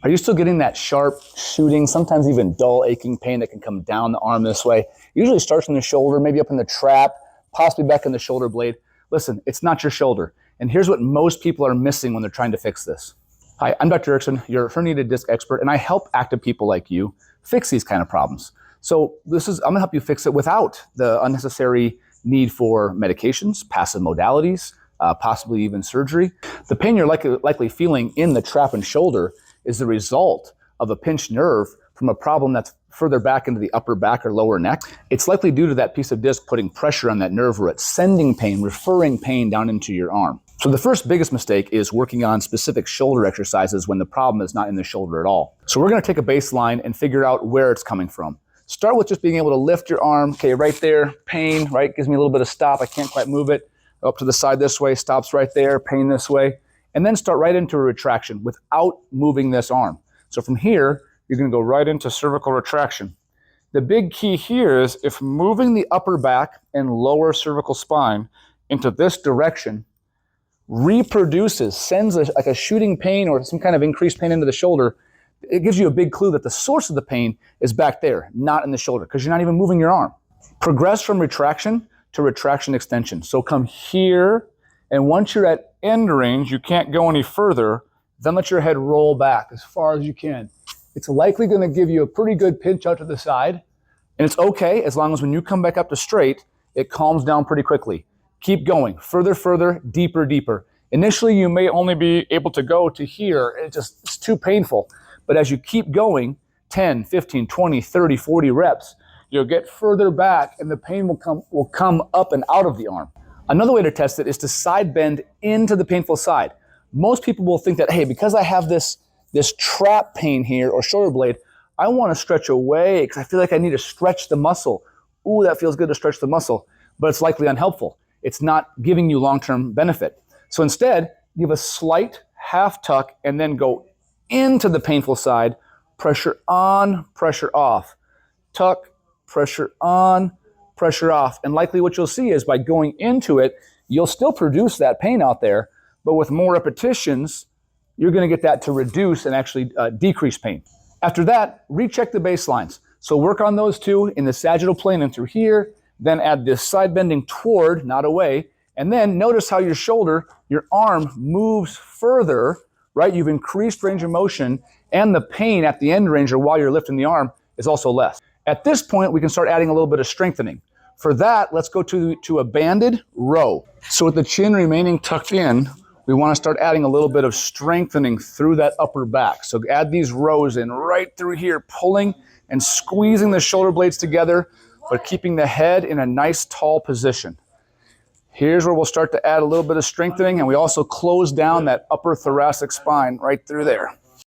Are you still getting that sharp shooting, sometimes even dull aching pain that can come down the arm this way? It usually starts in the shoulder, maybe up in the trap, possibly back in the shoulder blade. Listen, it's not your shoulder. And here's what most people are missing when they're trying to fix this. Hi, I'm Dr. Erickson, your herniated disc expert, and I help active people like you fix these kind of problems. So I'm gonna help you fix it without the unnecessary need for medications, passive modalities, possibly even surgery. The pain you're likely feeling in the trap and shoulder is the result of a pinched nerve from a problem that's further back into the upper back or lower neck. It's likely due to that piece of disc putting pressure on that nerve where it's sending pain, referring pain down into your arm. So the first biggest mistake is working on specific shoulder exercises when the problem is not in the shoulder at all. So we're gonna take a baseline and figure out where it's coming from. Start with just being able to lift your arm. Okay, right there, pain, right? Gives me a little bit of stop. I can't quite move it. Up to the side this way, stops right there, pain this way. And then start right into a retraction without moving this arm. So from here, you're gonna go right into cervical retraction. The big key here is if moving the upper back and lower cervical spine into this direction reproduces, sends like a shooting pain or some kind of increased pain into the shoulder, it gives you a big clue that the source of the pain is back there, not in the shoulder, because you're not even moving your arm. Progress from retraction to retraction extension. So come here, and once you're at end range, you can't go any further, then let your head roll back as far as you can. It's likely going to give you a pretty good pinch out to the side, and it's okay as long as when you come back up to straight, it calms down pretty quickly. Keep going, further, further, deeper, deeper. Initially, you may only be able to go to here, and it's too painful. But as you keep going, 10, 15, 20, 30, 40 reps, you'll get further back and the pain will come up and out of the arm. Another way to test it is to side bend into the painful side. Most people will think that, hey, because I have this trap pain here or shoulder blade, I want to stretch away because I feel like I need to stretch the muscle. Ooh, that feels good to stretch the muscle, but it's likely unhelpful. It's not giving you long-term benefit. So instead, give a slight half tuck and then go into the painful side, pressure on, pressure off. Tuck, pressure on, pressure off. And likely what you'll see is by going into it, you'll still produce that pain out there, but with more repetitions, you're gonna get that to reduce and actually decrease pain. After that, recheck the baselines. So work on those two in the sagittal plane and through here, then add this side bending toward, not away, and then notice how your shoulder, your arm moves further, right? You've increased range of motion and the pain at the end range or while you're lifting the arm is also less. At this point, we can start adding a little bit of strengthening. For that, let's go to a banded row. So with the chin remaining tucked in, we want to start adding a little bit of strengthening through that upper back. So add these rows in right through here, pulling and squeezing the shoulder blades together, but keeping the head in a nice tall position. Here's where we'll start to add a little bit of strengthening, and we also close down that upper thoracic spine right through there.